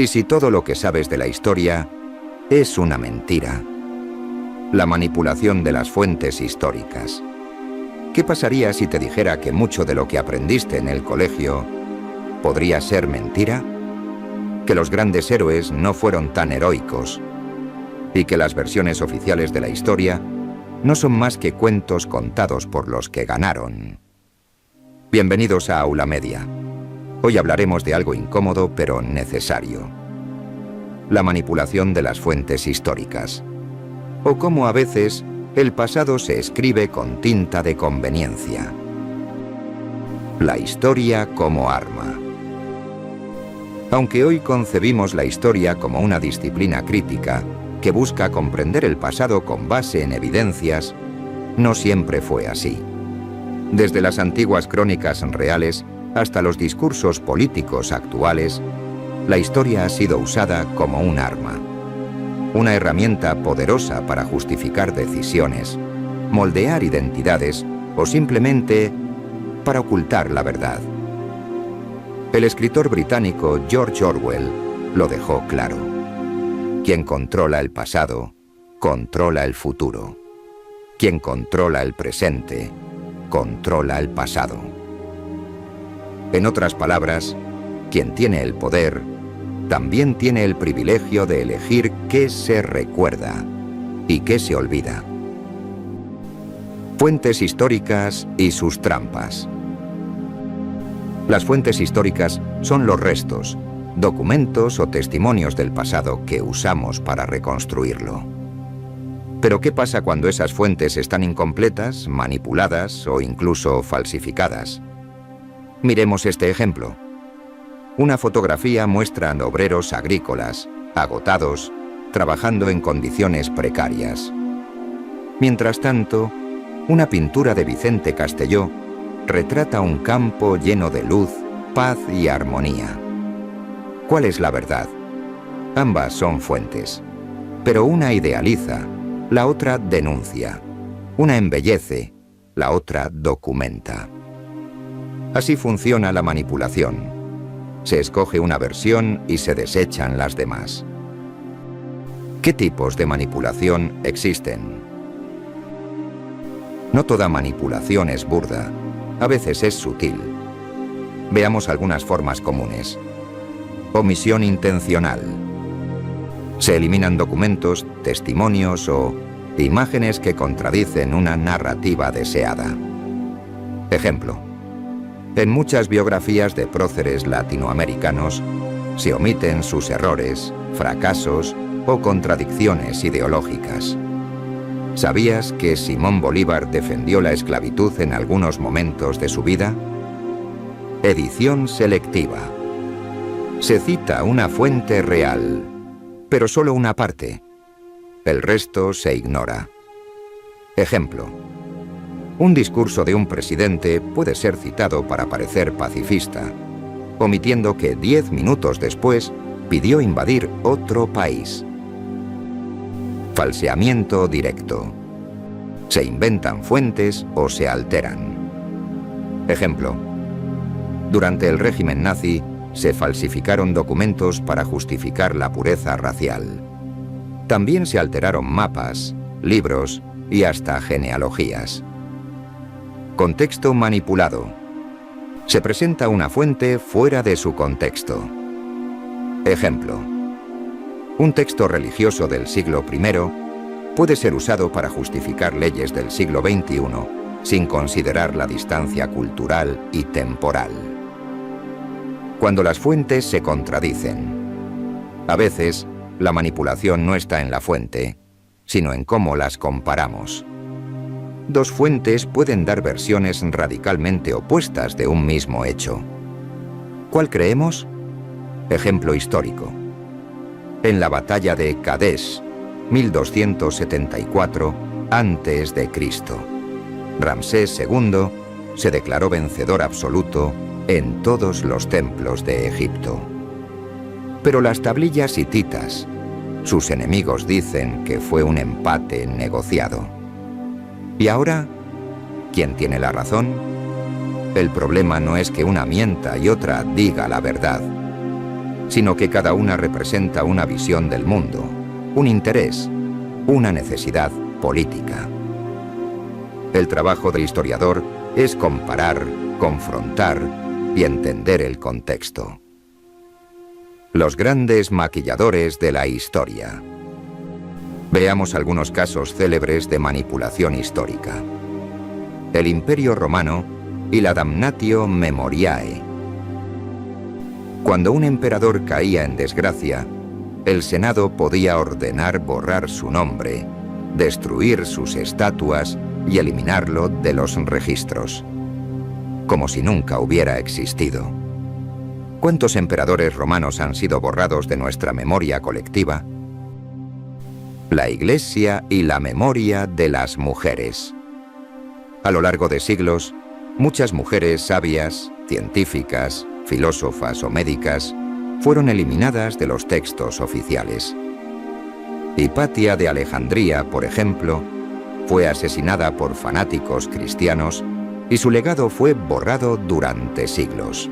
¿Y si todo lo que sabes de la historia es una mentira? La manipulación de las fuentes históricas. ¿Qué pasaría si te dijera que mucho de lo que aprendiste en el colegio podría ser mentira? Que los grandes héroes no fueron tan heroicos y que las versiones oficiales de la historia no son más que cuentos contados por los que ganaron. Bienvenidos a Aula Media. Hoy hablaremos de algo incómodo pero necesario. La manipulación de las fuentes históricas. O cómo a veces el pasado se escribe con tinta de conveniencia. La historia como arma. Aunque hoy concebimos la historia como una disciplina crítica que busca comprender el pasado con base en evidencias, no siempre fue así. Desde las antiguas crónicas reales hasta los discursos políticos actuales, la historia ha sido usada como un arma. Una herramienta poderosa para justificar decisiones, moldear identidades o simplemente para ocultar la verdad. El escritor británico George Orwell lo dejó claro. Quien controla el pasado, controla el futuro. Quien controla el presente, controla el pasado. En otras palabras, quien tiene el poder, también tiene el privilegio de elegir qué se recuerda y qué se olvida. Fuentes históricas y sus trampas. Las fuentes históricas son los restos, documentos o testimonios del pasado que usamos para reconstruirlo. Pero ¿qué pasa cuando esas fuentes están incompletas, manipuladas o incluso falsificadas? Miremos este ejemplo. Una fotografía muestra a obreros agrícolas, agotados, trabajando en condiciones precarias. Mientras tanto, una pintura de Vicente Castelló retrata un campo lleno de luz, paz y armonía. ¿Cuál es la verdad? Ambas son fuentes, pero una idealiza, la otra denuncia. Una embellece, la otra documenta. Así funciona la manipulación. Se escoge una versión y se desechan las demás. ¿Qué tipos de manipulación existen? No toda manipulación es burda, a veces es sutil. Veamos algunas formas comunes. Omisión intencional. Se eliminan documentos, testimonios o imágenes que contradicen una narrativa deseada. Ejemplo. En muchas biografías de próceres latinoamericanos se omiten sus errores, fracasos o contradicciones ideológicas. ¿Sabías que Simón Bolívar defendió la esclavitud en algunos momentos de su vida? Edición selectiva. Se cita una fuente real, pero solo una parte. El resto se ignora. Ejemplo. Un discurso de un presidente puede ser citado para parecer pacifista, omitiendo que 10 minutos después pidió invadir otro país. Falseamiento directo. Se inventan fuentes o se alteran. Ejemplo. Durante el régimen nazi se falsificaron documentos para justificar la pureza racial. También se alteraron mapas, libros y hasta genealogías. Contexto manipulado. Se presenta una fuente fuera de su contexto. Ejemplo. Un texto religioso del siglo I puede ser usado para justificar leyes del siglo XXI sin considerar la distancia cultural y temporal. Cuando las fuentes se contradicen. A veces, la manipulación no está en la fuente, sino en cómo las comparamos. Dos fuentes pueden dar versiones radicalmente opuestas de un mismo hecho. ¿Cuál creemos? Ejemplo histórico. En la batalla de Kadesh, 1274 a.C., Ramsés II se declaró vencedor absoluto en todos los templos de Egipto. Pero las tablillas hititas, sus enemigos dicen que fue un empate negociado. ¿Y ahora? ¿Quién tiene la razón? El problema no es que una mienta y otra diga la verdad, sino que cada una representa una visión del mundo, un interés, una necesidad política. El trabajo del historiador es comparar, confrontar y entender el contexto. Los grandes maquilladores de la historia. Veamos algunos casos célebres de manipulación histórica. El Imperio Romano y la Damnatio Memoriae. Cuando un emperador caía en desgracia, el Senado podía ordenar borrar su nombre, destruir sus estatuas y eliminarlo de los registros, como si nunca hubiera existido. ¿Cuántos emperadores romanos han sido borrados de nuestra memoria colectiva? La Iglesia y la memoria de las mujeres. A lo largo de siglos, muchas mujeres sabias, científicas, filósofas o médicas fueron eliminadas de los textos oficiales. Hipatia de Alejandría, por ejemplo, fue asesinada por fanáticos cristianos y su legado fue borrado durante siglos.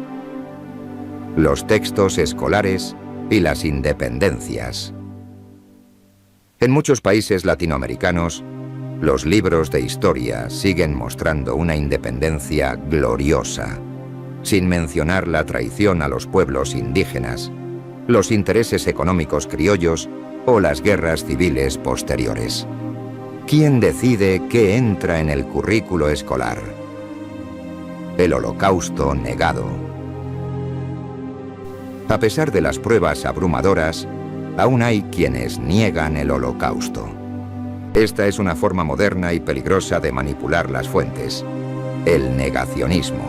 Los textos escolares y las independencias. En muchos países latinoamericanos, los libros de historia siguen mostrando una independencia gloriosa, sin mencionar la traición a los pueblos indígenas, los intereses económicos criollos o las guerras civiles posteriores. ¿Quién decide qué entra en el currículo escolar? El Holocausto negado. A pesar de las pruebas abrumadoras, aún hay quienes niegan el Holocausto. Esta es una forma moderna y peligrosa de manipular las fuentes, el negacionismo.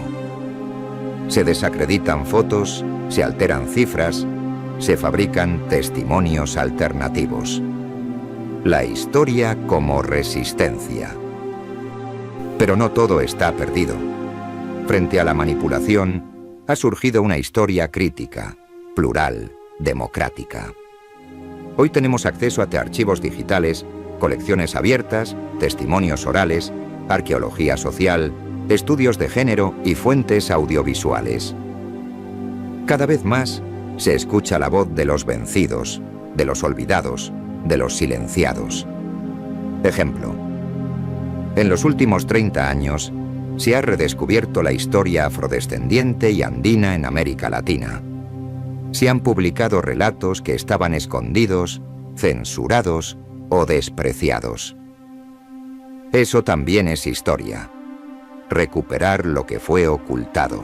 Se desacreditan fotos, se alteran cifras, se fabrican testimonios alternativos. La historia como resistencia. Pero no todo está perdido. Frente a la manipulación, ha surgido una historia crítica, plural, democrática. Hoy tenemos acceso a archivos digitales, colecciones abiertas, testimonios orales, arqueología social, estudios de género y fuentes audiovisuales. Cada vez más se escucha la voz de los vencidos, de los olvidados, de los silenciados. Ejemplo. En los últimos 30 años se ha redescubierto la historia afrodescendiente y andina en América Latina. Se han publicado relatos que estaban escondidos, censurados o despreciados. Eso también es historia. Recuperar lo que fue ocultado.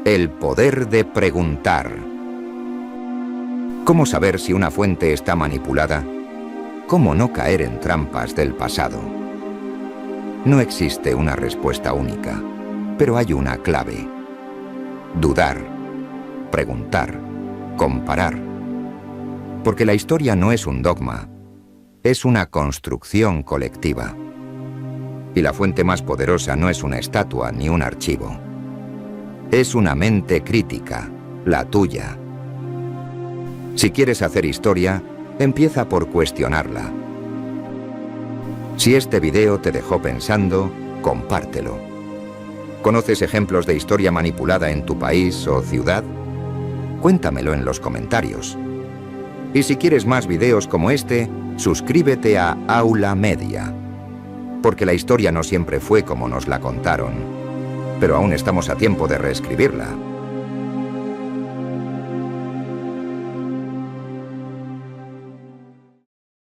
El poder de preguntar. ¿Cómo saber si una fuente está manipulada? ¿Cómo no caer en trampas del pasado? No existe una respuesta única, pero hay una clave. Dudar, preguntar, comparar. Porque la historia no es un dogma, es una construcción colectiva. Y la fuente más poderosa no es una estatua ni un archivo. Es una mente crítica, la tuya. Si quieres hacer historia, empieza por cuestionarla. Si este video te dejó pensando, compártelo. ¿Conoces ejemplos de historia manipulada en tu país o ciudad? Cuéntamelo en los comentarios. Y si quieres más videos como este, suscríbete a Aula Media. Porque la historia no siempre fue como nos la contaron, pero aún estamos a tiempo de reescribirla.